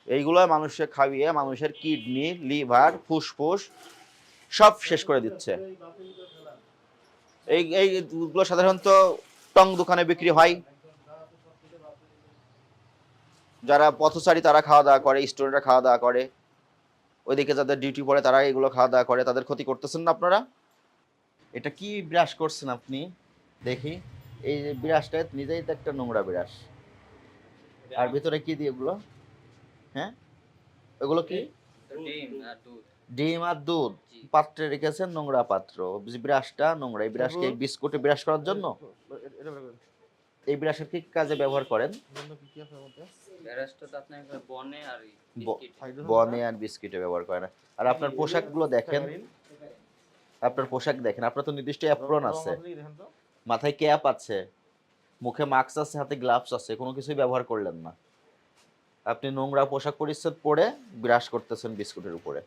এইগুলো মানুষকে খাইয়ে মানুষের কিডনি, লিভার, ফুসফুস সব শেষ করে দিচ্ছে। এইগুলো সাধারণত টং দোকানে বিক্রি হয়। যারা পথচারী তারা খাওয়া দাওয়া করে, স্টুডেন্টরা খাওয়া দাওয়া করে, ওইদিকে যাদের ডিউটি পড়ে তারা এগুলো খাওয়া দাওয়া করে। তাদের ক্ষতি করতেছেন না আপনারা? এটা কি ব্রাশ করছেন আপনি দেখি? এই যে ব্রাশটা নিজেই তো একটা নোংরা ব্রাশ। আর ভিতরে কি দিয়ে এগুলো? হ্যাঁ, এগুলো কি? ডিম আর দুধ পাত্রে রেখেছেন, নোংরা পাত্র। ব্রাশটা নোংরা। এই ব্রাশকে বিস্কুটে ব্রাশ করার জন্য? এই ব্রাশের কি কাজে ব্যবহার করেন? বনে আর বিস্কিটে ব্যবহার করেন। আর আপনার পোশাকগুলো দেখেন, আপনার পোশাক দেখেন, আপনার তো নির্দিষ্ট অ্যাপ্রন আছে, মাথায় ক্যাপ আছে, মুখে মাস্ক আছে, হাতে গ্লাভস আছে, কোনো কিছুই ব্যবহার করলেন না। আপনি নোংরা পোশাক পরিচ্ছদ পরে ব্রাশ করতেছেন বিস্কুটের উপরে।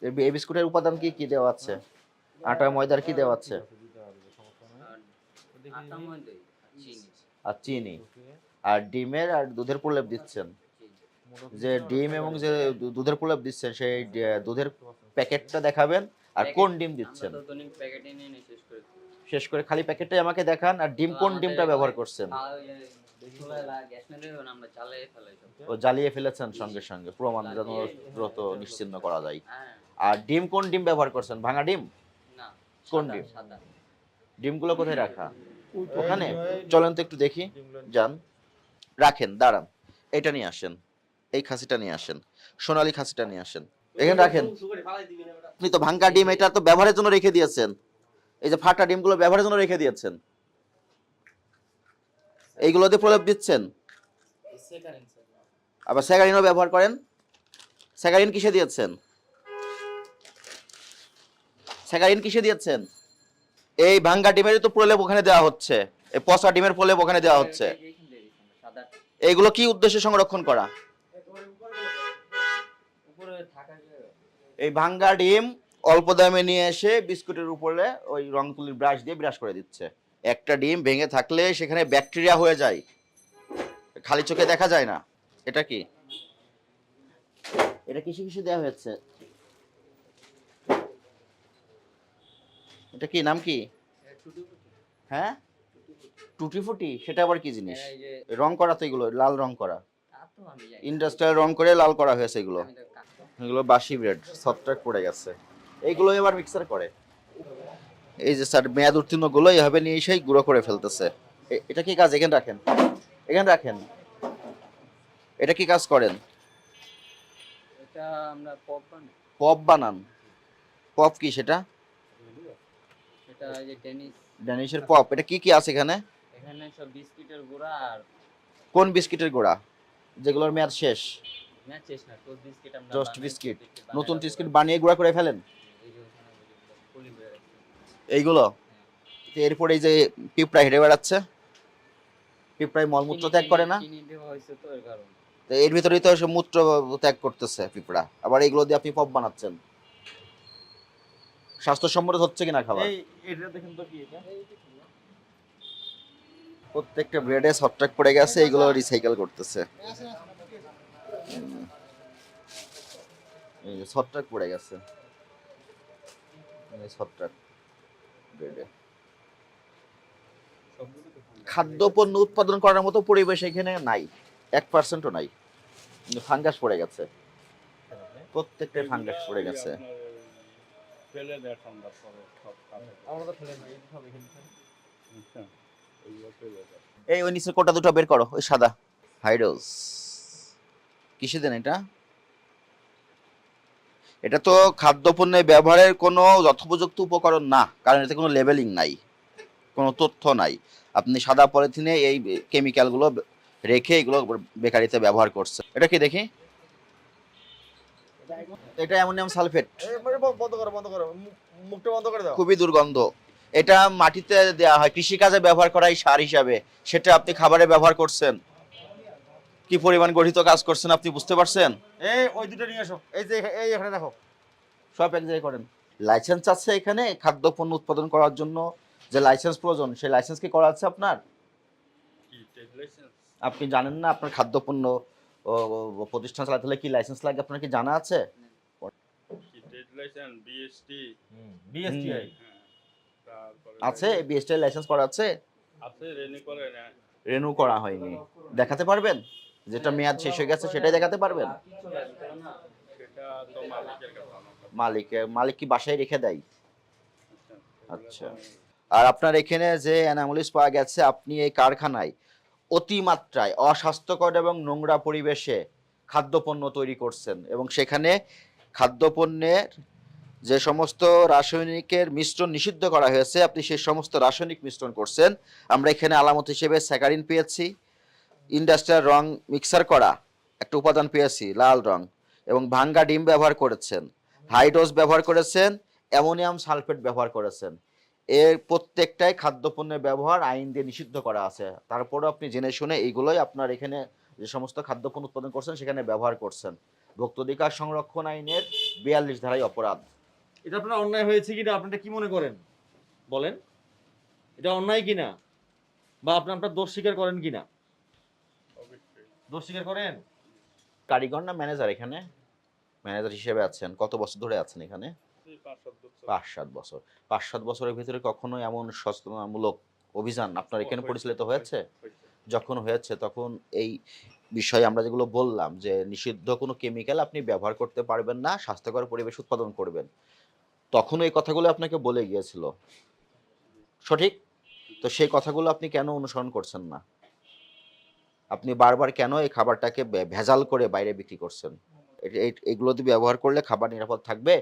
এই বিস্কুটের উপাদান কি কি দেওয়া আছে? আটা ময়দার কি দেওয়া আছে? আর চিনি আর ডিমের আর দুধের প্রলেপ দিচ্ছেন। যে ডিম এবং যে দুধের প্রলেপ দিচ্ছেন সেই দুধের প্যাকেটটা দেখাবেন আর কোন ডিম দিচ্ছেন। শেষ করে খালি প্যাকেটটাই আমাকে দেখান। আর ডিম কোন ডিমটা ব্যবহার করছেন? ও জ্বালিয়ে ফেলেছেন সঙ্গে সঙ্গে, প্রমাণ যেন দ্রুত নিশ্চিহ্ন করা যায়। আর ডিম কোন ডিম ব্যবহার করছেন? ভাঙা ডিম? কোন ডিম? ডিমগুলো কোথায় রাখা? ওখানে চলেন তো একটু দেখি। যান, রাখেন, দাঁড়ান, এটা নিয়ে আসেন, এই খাসিটা নিয়ে আসেন, সোনালী খাসিটা নিয়ে আসেন, এখানে রাখেন। আপনি তো ভাঙ্গা ডিম এটা তো ব্যবহারের জন্য রেখে দিয়েছেন। এই যে ফাটা ডিমগুলো ব্যবহারের জন্য রেখে দিয়েছেন, এইগুলো দিয়ে প্রলেপ দিচ্ছেন। আবার স্যাগারিনও ব্যবহার করেন। স্যাগারিন কিসে দিয়েছেন? স্যাগারিন কিসে দিয়েছেন? এই ভাঙ্গা ডিমের তো প্রলেপ ওখানে দেওয়া হচ্ছে, এই পচা ডিমের প্রলেপ ওখানে দেওয়া হচ্ছে। এইগুলো কি উদ্দেশ্যে সংরক্ষণ করা? এই ভাঙ্গা ডিম অল্প দামে নিয়ে এসে বিস্কুটের উপরে ওই রং তুলির ব্রাশ দিয়ে ব্রাশ করে দিচ্ছে। একটা ডিম ভেঙে থাকলে সেখানে ব্যাকটেরিয়া হয়ে যায়, খালি চোখে দেখা যায় না। এটা কি? এটা কিসে কিসে দেওয়া হয়েছে? এটা কি নাম কি? হ্যাঁ, টুটি ফুটি। সেটা আবার কি জিনিস? রং করা তো, এগুলো লাল রং করা, ইন্ডাস্ট্রিয়াল রং করে লাল করা হয়েছে এগুলো। এগুলো বাসি ব্রেড, ছত্রাক পড়ে গেছে, এইগুলো এবার মিক্সার করে। এই যে স্যার মেয়াদ উত্তীর্ণ গুলো এইভাবে নিয়ে এসে গুঁড়ো করে ফেলতেছে। এটা কি কাজ? এখানে রাখেন, এখানে রাখেন। এটা কি কাজ করেন? এটা আমরা পপ বানাই। পপ বানান? পপ কি সেটা? এটা এই যে ড্যানিশের পপ। এটা কি কি আছে এখানে? এখানে সব বিস্কিটের গুঁড়া। আর কোন বিস্কিটের গুঁড়া? যেগুলোর মেয়াদ শেষ? না শেষ না, টোস্ট বিস্কিট আমরা টোস্ট বানাই, বিস্কিট, বানাই নতুন তারপরে বিস্কিট বানিয়ে গুঁড়া করে ফেলেন এই যে ওখানে পলি করে রাখছি। এইগুলো। তো এরপরে এই যে পিঁপড়া হেঁটে বেড়াচ্ছে, পিঁপড়ায় মলমূত্র ত্যাগ করে না? চিনি দেওয়া হয়েছে তো এর কারণে। তো এর ভিতরেই তো সে মূত্র ত্যাগ করতেছে পিঁপড়া, আবার এগুলো দিয়ে আপনি পপ বানাচ্ছেন। স্বাস্থ্যসম্মত হচ্ছে কিনা খাবার? এটা দেখেন তো কি এটা? প্রত্যেকটা ব্রেডে ছত্রাক পড়ে গেছে, এগুলো রিসাইকেল করতেছে। এই যে ছত্রাক পড়ে গেছে, এই ছত্রাক ব্রেডে। খাদ্যপণ্য উৎপাদন করার মতো পরিবেশ এখানে নাই, 1%ও নাই। কিন্তু ফাঙ্গাস পড়ে গেছে, প্রত্যেকটা ফাঙ্গাস পড়ে গেছে। ফেলে দেয় ঠান্ডা পরে সব খাবে। আমরা তো ফেলে না, এই সব এখানে থাকে। আচ্ছা, এইগুলো ফেলে দেয়। এই ওই নিচের কোটা দুটো বের করো, ওই সাদা হাইড্রোজ। কিসে দেন এটা? এটা তো খাদ্যপণ্যে ব্যবহারের কোনো যথোপযুক্ত উপকরণ না, কারণ এতে কোনো লেবেলিং নাই, কোনো তথ্য নাই। আপনি সাদা পলিথিনে এই কেমিক্যালগুলো রেখে এগুলো বেকারিতে ব্যবহার করছে। এটা কি দেখি? এটা অ্যামোনিয়াম সালফেট। বন্ধ করো, বন্ধ করো, মুখটা বন্ধ করে দাও। খুবই দুর্গন্ধ। এটা মাটিতে দেওয়া হয়, কৃষিকাজে ব্যবহার করা হয় সার হিসাবে, সেটা আপনি খাবারে ব্যবহার করছেন। কি পরিমাণ গঠিত কাজ করছেন আপনি বুঝতে পারছেন? এই ওই দুটো নিয়ে এসো, এই যে এই এখানে দেখো। সব এক জায়গায় করেন। লাইসেন্স আছে এখানে খাদ্যপণ্য উৎপাদন করার জন্য, যে লাইসেন্স প্রয়োজন সেই লাইসেন্স কি করা আছে আপনার? আপনি জানেন না আপনার খাদ্যপণ্য প্রতিষ্ঠান চালাতে হলে কি লাইসেন্স লাগে, আপনার কি জানা আছে? কি ট্রেড লাইসেন্স, বিএসটি, বিএসটিআই তারপরে আছে? বিএসটি লাইসেন্স করা আছে? আছে, রেনি করে না। রেনু করা হয়নি। দেখাতে পারবেন? যেটা মেয়াদ শেষ হয়ে গেছে সেটাই দেখাতে পারবেন? সেটা তো মালিকের কাছে আমার কাছে। মালিক কি বাসায় রেখে দেয়? আচ্ছা, আচ্ছা। আর আপনার এখানে যে অ্যানামোলিস পাওয়া গেছে, আপনি এই কারখানায় অতিমাত্রায় অস্বাস্থ্যকর এবং নোংরা পরিবেশে খাদ্যপণ্য তৈরি করছেন এবং সেখানে খাদ্যপণ্যের যে সমস্ত রাসায়নিকের মিশ্রণ নিষিদ্ধ করা হয়েছে, আপনি সেই সমস্ত রাসায়নিক মিশ্রণ করছেন। আমরা এখানে আলামত হিসেবে স্যাকারিন পেয়েছি, ইন্ডাস্ট্রিয়াল রং মিক্সার করা একটা উপাদান পেয়েছি লাল রং, এবং ভাঙ্গা ডিম ব্যবহার করেছেন, হাইড্রোজ ব্যবহার করেছেন, অ্যামোনিয়াম সালফেট ব্যবহার করেছেন। এর প্রত্যেকটাই খাদ্যপণ্যের ব্যবহার আইন দিয়ে নিষিদ্ধ করা আছে। তারপরেও আপনি জেনে শুনে এইগুলোই আপনার এখানে যে সমস্ত খাদ্যপণ্য উৎপাদন করছেন সেখানে ব্যবহার করছেন। ভোক্তাধিকার সংরক্ষণ আইনের 42 ধারায় অপরাধ। এটা আপনার অন্যায় হয়েছে কিনা আপনারা কি মনে করেন বলেন? এটা অন্যায় কিনা, বা আপনার দোষ স্বীকার করেন কিনা? অবশ্যই। দোষ স্বীকার করেন? কারিগর না ম্যানেজার? এখানে ম্যানেজার হিসেবে আছেন। কত বছর ধরে আছেন এখানে? এই 5-7 বছর। 5-7 বছর। 5-7 বছরের ভিতরে কখনো এমন সচেতনতামূলক অভিযান আপনার এখানে পরিচালিত হয়েছে? যখন হয়েছে তখন এই বিষয়ে আমরা যেগুলো বললাম যে নিষিদ্ধ কোনো কেমিক্যাল আপনি ব্যবহার করতে পারবেন না, স্বাস্থ্যকর পরিবেশ উৎপাদন করবেন, তখন এই কথাগুলো আপনাকে বলে গিয়েছিল, সঠিক? তো সেই কথাগুলো আপনি কেন অনুসরণ করছেন না? আপনি বারবার কেন এই খাবারটাকে ভেজাল করে বাইরে বিক্রি করছেন? এগুলো দিয়ে ব্যবহার করলে খাবার নিরাপদ থাকবে?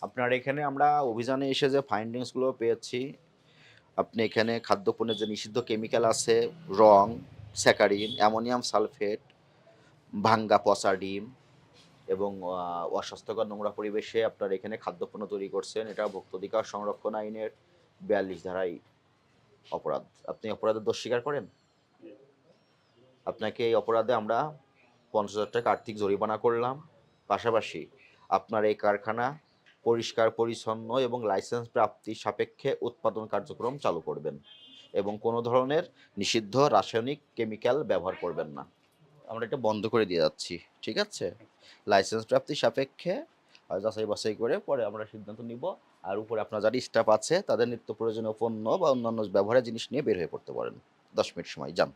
আপনার এখানে আমরা অভিযানে এসে যে ফাইন্ডিংসগুলো পেয়েছি, আপনি এখানে খাদ্যপণ্যে যে নিষিদ্ধ কেমিক্যাল আছে, রং, স্যাকারিন, অ্যামোনিয়াম সালফেট, ভাঙ্গা পচা ডিম এবং অস্বাস্থ্যকর নোংরা পরিবেশে আপনার এখানে খাদ্যপণ্য তৈরি করছেন, এটা ভোক্তাধিকার সংরক্ষণ আইনের 42 ধারায় অপরাধ। আপনি অপরাধের দোষ স্বীকার করেন? আপনাকে এই অপরাধে আমরা 50,000 টাকা আর্থিক জরিমানা করলাম। পাশাপাশি আপনার এই কারখানা পরিষ্কার পরিচ্ছন্ন এবং লাইসেন্স প্রাপ্তি সাপেক্ষে উৎপাদন কার্যক্রম চালু করবেন এবং কোনো ধরনের নিষিদ্ধ রাসায়নিক কেমিক্যাল ব্যবহার করবেন না। আমরা এটা বন্ধ করে দিয়ে যাচ্ছি, ঠিক আছে? লাইসেন্স প্রাপ্তি সাপেক্ষে যাচাই বাছাই করে পরে আমরা সিদ্ধান্ত নিব। আর উপরে আপনার যারা স্টাফ আছে তাদের নিত্য প্রয়োজনীয় পণ্য বা অন্যান্য ব্যবহারের জিনিস নিয়ে বের হয়ে পড়তে পারেন। 10 মিনিট সময় যান।